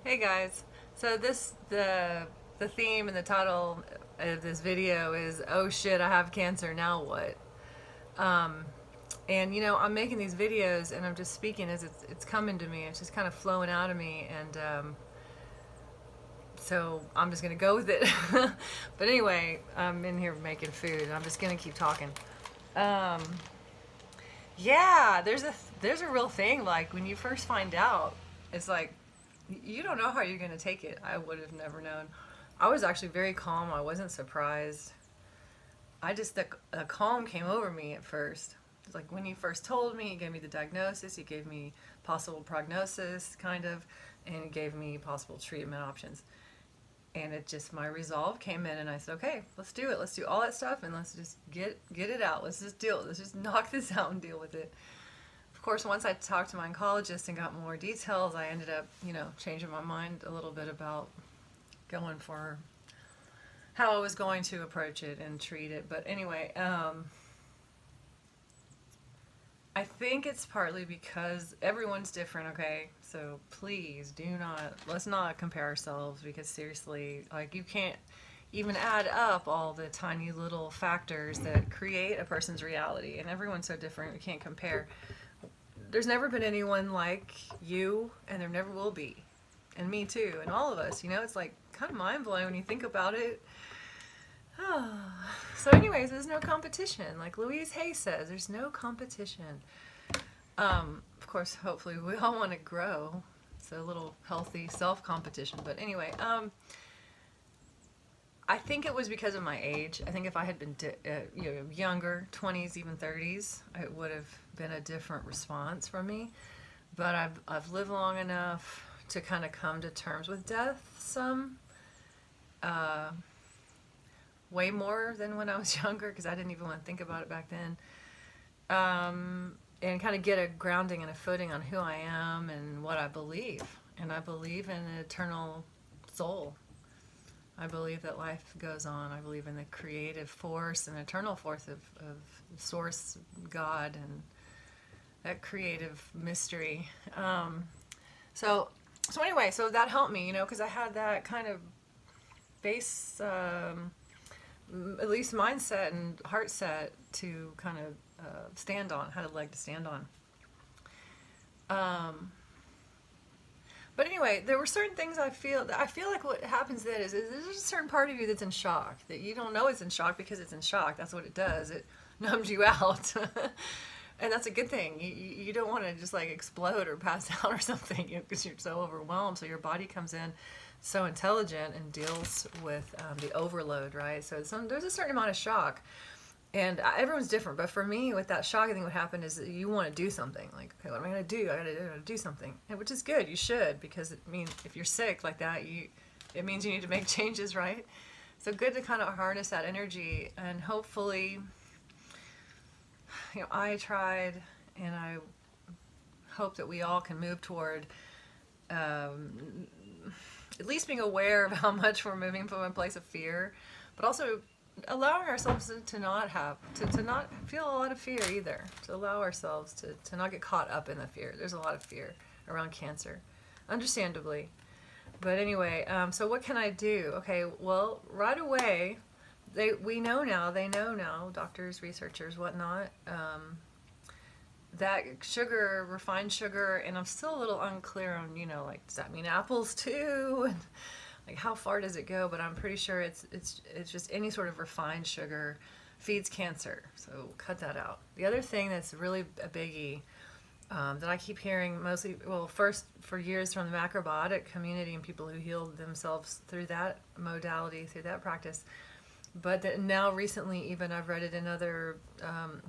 Hey guys. So the theme and the title of this video is "Oh shit, I have cancer. Now what?" Um, and I'm making these videos and I'm just speaking as it's coming to me. It's just kind of flowing out of me, and so I'm just gonna go with it. But anyway, I'm in here making food, and I'm just gonna keep talking. Um, yeah, there's a real thing. Like when you first find out, it's like you don't know how you're gonna take it. I would have never known. I was actually very calm. I wasn't surprised. I just the calm came over me at first. It's like when he first told me, he gave me the diagnosis, he gave me possible prognosis, kind of, and he gave me possible treatment options. And it just my resolve came in, and I said, okay, let's do it. Let's do all that stuff, and let's just get it out. Let's just deal. Let's just knock this out and deal with it. Of course, once I talked to my oncologist and got more details, I ended up, changing my mind a little bit about going for how I was going to approach it and treat it. But anyway, I think it's partly because everyone's different, okay? So please let's not compare ourselves, because seriously, like, you can't even add up all the tiny little factors that create a person's reality. And everyone's so different, we can't compare. There's never been anyone like you, and there never will be. And me too, and all of us, it's like kind of mind blowing when you think about it. So, anyways, there's no competition. Like Louise Hay says, there's no competition. Of course, hopefully, we all want to grow. It's a little healthy self competition. But anyway, I think it was because of my age. I think if I had been younger, 20s, even 30s, it would have been a different response from me. But I've lived long enough to kind of come to terms with death some. Uh, Way more than when I was younger, because I didn't even want to think about it back then. And kind of get a grounding and a footing on who I am and what I believe. And I believe in an eternal soul. I believe that life goes on. I believe in the creative force and eternal force of Source, God, and that creative mystery. So, so anyway, so that helped me, because I had that kind of base, at least mindset and heart set to kind of stand on, had a leg to stand on. But anyway, there were certain things I feel like what happens then is there's a certain part of you that's in shock, that you don't know it's in shock because it's in shock. That's what it does. It numbs you out. And that's a good thing. You don't want to just like explode or pass out or something, because you're so overwhelmed. So your body comes in so intelligent and deals with the overload, right? So there's a certain amount of shock, and everyone's different. But for me, with that shock, I think what happened is that you want to do something. Like, okay, what am I going to do? I got to do something, and which is good. You should, because it means if you're sick like that, it means you need to make changes, right? So good to kind of harness that energy, and hopefully, I tried, and I hope that we all can move toward at least being aware of how much we're moving from a place of fear, but also allowing ourselves to not to not feel a lot of fear either, to allow ourselves to not get caught up in the fear. There's a lot of fear around cancer, understandably. But anyway, so what can I do? Okay, well, right away, they know now, doctors, researchers, whatnot, that sugar, refined sugar, and I'm still a little unclear on, like, does that mean apples too? And like, how far does it go? But I'm pretty sure it's just any sort of refined sugar feeds cancer. So cut that out. The other thing that's really a biggie, that I keep hearing mostly, well, first for years from the macrobiotic community and people who healed themselves through that modality, through that practice, but that now recently even I've read it in other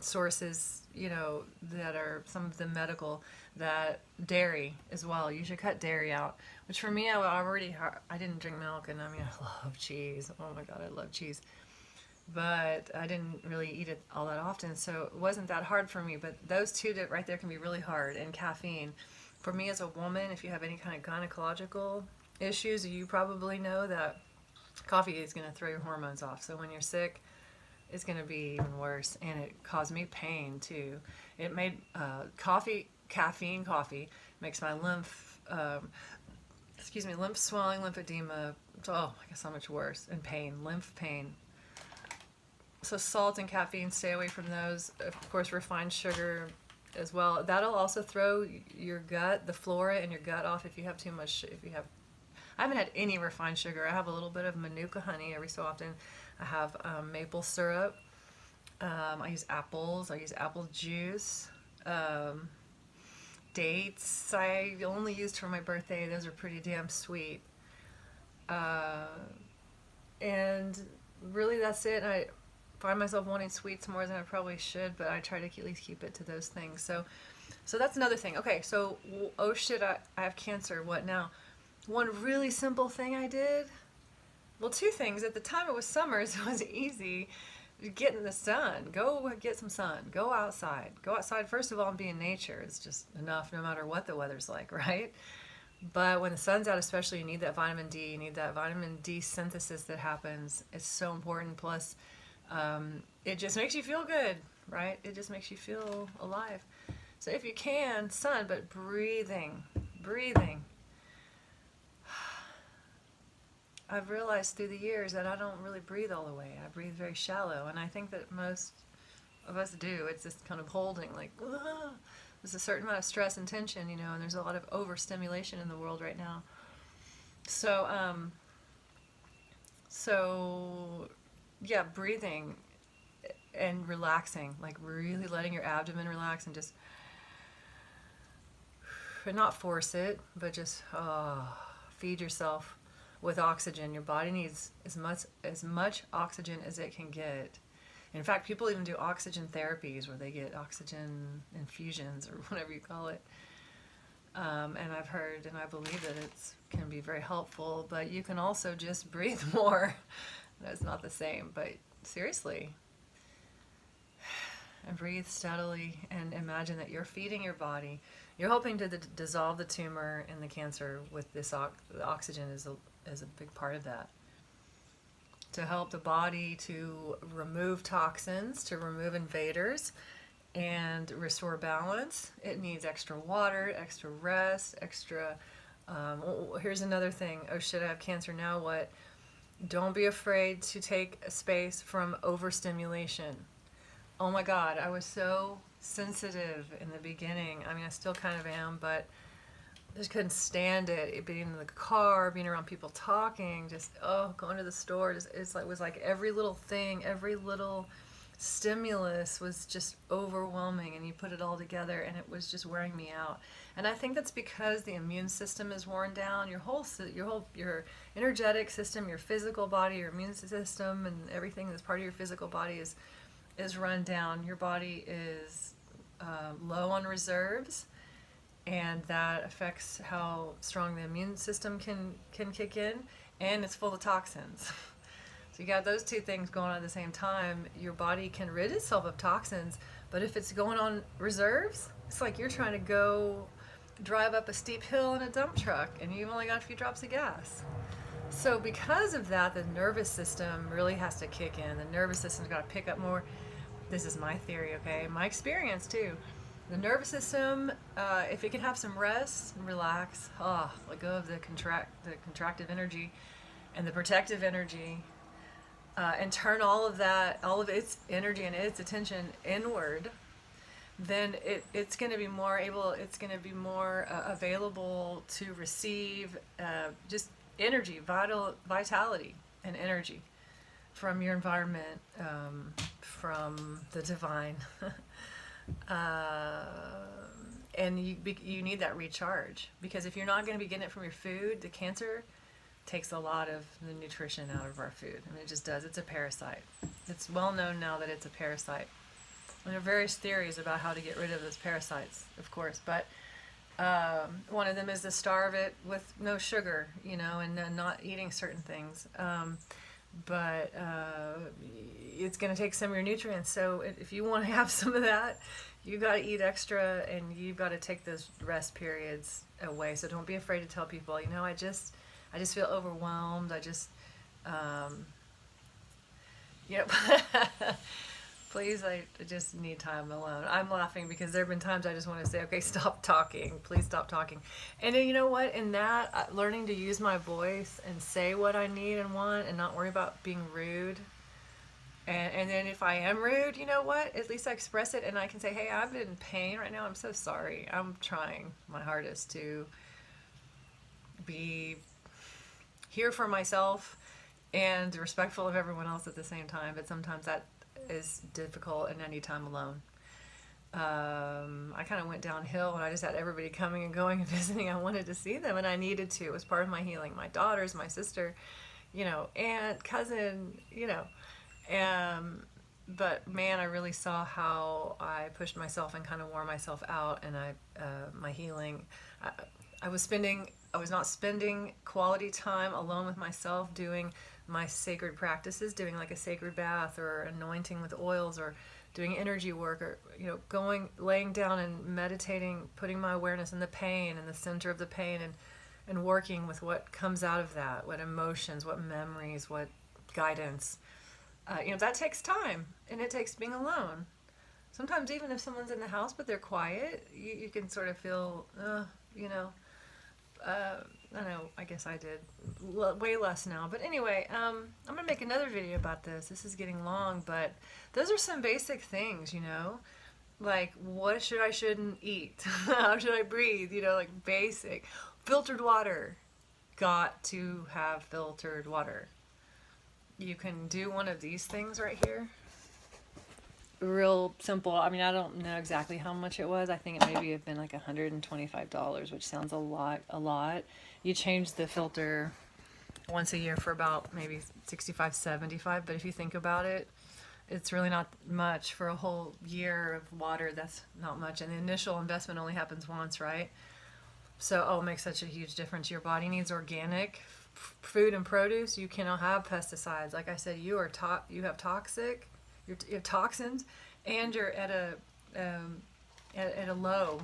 sources, that are some of the medical, that dairy as well. You should cut dairy out, which for me, I didn't drink milk, and I mean, I love cheese. Oh my God, I love cheese. But I didn't really eat it all that often, so it wasn't that hard for me. But those two right there can be really hard. And caffeine. For me as a woman, if you have any kind of gynecological issues, you probably know that coffee is going to throw your hormones off. So when you're sick, it's going to be even worse. And it caused me pain too. It made caffeine coffee makes my lymph excuse me, lymph swelling, lymphedema. Oh, I guess so much worse. And pain, lymph pain. So salt and caffeine, stay away from those. Of course, refined sugar as well. That'll also throw your gut, the flora in your gut off if you have too much. I haven't had any refined sugar. I have a little bit of Manuka honey every so often. I have maple syrup. I use apples. I use apple juice. Dates I only used for my birthday. Those are pretty damn sweet. And really that's it. I find myself wanting sweets more than I probably should, but I try to at least keep it to those things. So that's another thing. Okay, so oh shit, I have cancer. What now? One really simple thing I did. Well, two things. At the time it was summer, so it was easy. Get in the sun. Go get some sun. Go outside. Go outside first of all and be in nature. It's just enough no matter what the weather's like, right? But when the sun's out especially, you need that vitamin D. You need that vitamin D synthesis that happens. It's so important. Plus, it just makes you feel good, right? It just makes you feel alive. So if you can, sun, but breathing. I've realized through the years that I don't really breathe all the way. I breathe very shallow, and I think that most of us do. It's just kind of holding, like, ah. There's a certain amount of stress and tension, and there's a lot of overstimulation in the world right now. So yeah, breathing and relaxing, like really letting your abdomen relax and just not force it, but just feed yourself with oxygen. Your body needs as much oxygen as it can get. In fact, people even do oxygen therapies where they get oxygen infusions or whatever you call it. And I've heard and I believe that it can be very helpful, but you can also just breathe more. That's not the same, but seriously. And breathe steadily and imagine that you're feeding your body. You're hoping to dissolve the tumor and the cancer with this the oxygen is a big part of that. To help the body to remove toxins, to remove invaders, and restore balance, it needs extra water, extra rest, extra... here's another thing. Oh shit, I have cancer, now what? Don't be afraid to take a space from overstimulation. Oh my God, I was so sensitive in the beginning. I mean, I still kind of am, but I just couldn't stand it. Being in the car, being around people talking, just going to the store. It was like every little thing, every little stimulus was just overwhelming, and you put it all together, and it was just wearing me out. And I think that's because the immune system is worn down. Your energetic system, your physical body, your immune system, and everything that's part of your physical body is run down. Your body is low on reserves. And that affects how strong the immune system can kick in, and it's full of toxins. So you got those two things going on at the same time. Your body can rid itself of toxins, but if it's going on reserves, it's like you're trying to go drive up a steep hill in a dump truck, and you've only got a few drops of gas. So because of that, the nervous system really has to kick in. The nervous system's got to pick up more. This is my theory, okay? My experience, too. The nervous system, if it can have some rest and relax, let go of the contractive energy and the protective energy, and turn all of its energy and its attention inward, then it's going to be more available to receive just energy, vitality and energy from your environment, from the divine. And you need that recharge, because if you're not going to be getting it from your food, the cancer takes a lot of the nutrition out of our food. I mean, it just does. It's a parasite. It's well known now that it's a parasite. And there are various theories about how to get rid of those parasites, of course, but one of them is to starve it with no sugar, and not eating certain things. But it's going to take some of your nutrients. So if you want to have some of that, you got to eat extra, and you've got to take those rest periods away. So don't be afraid to tell people, I just feel Please, I just need time alone. I'm laughing because there have been times I just want to say, okay, stop talking. Please stop talking. And then you know what? In that, learning to use my voice and say what I need and want and not worry about being rude. And then if I am rude, you know what? At least I express it and I can say, hey, I'm in pain right now. I'm so sorry. I'm trying my hardest to be here for myself and respectful of everyone else at the same time. But sometimes that is difficult and I need time alone. I kind of went downhill and I just had everybody coming and going and visiting. I wanted to see them and I needed to. It was part of my healing. My daughters, my sister, aunt, cousin, but man, I really saw how I pushed myself and kind of wore myself out, and my healing. I was not spending quality time alone with myself, doing my sacred practices, doing like a sacred bath or anointing with oils, or doing energy work, or laying down and meditating, putting my awareness in the pain, in the center of the pain, and working with what comes out of that, what emotions, what memories, what guidance. That takes time, and it takes being alone. Sometimes even if someone's in the house but they're quiet, you can sort of feel, I don't know, I guess I did way less now. But anyway, I'm going to make another video about this. This is getting long, but those are some basic things, like what shouldn't eat, how should I breathe, like basic. Filtered water, got to have filtered water. You can do one of these things right here. Real simple. I mean, I don't know exactly how much it was. I think it maybe have been like $125, which sounds a lot. You change the filter once a year for about maybe $65, $75, but if you think about it, it's really not much for a whole year of water. That's not much, and the initial investment only happens once, right? So, it makes such a huge difference. Your body needs organic food and produce. You cannot have pesticides. Like I said, you have you have toxins, and you're at a low,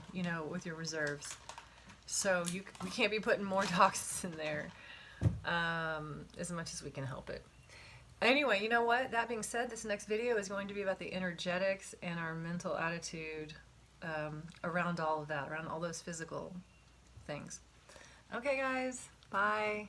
with your reserves. So we can't be putting more toxins in there, as much as we can help it. Anyway, you know what? That being said, this next video is going to be about the energetics and our mental attitude around all of that, around all those physical things. Okay, guys. Bye.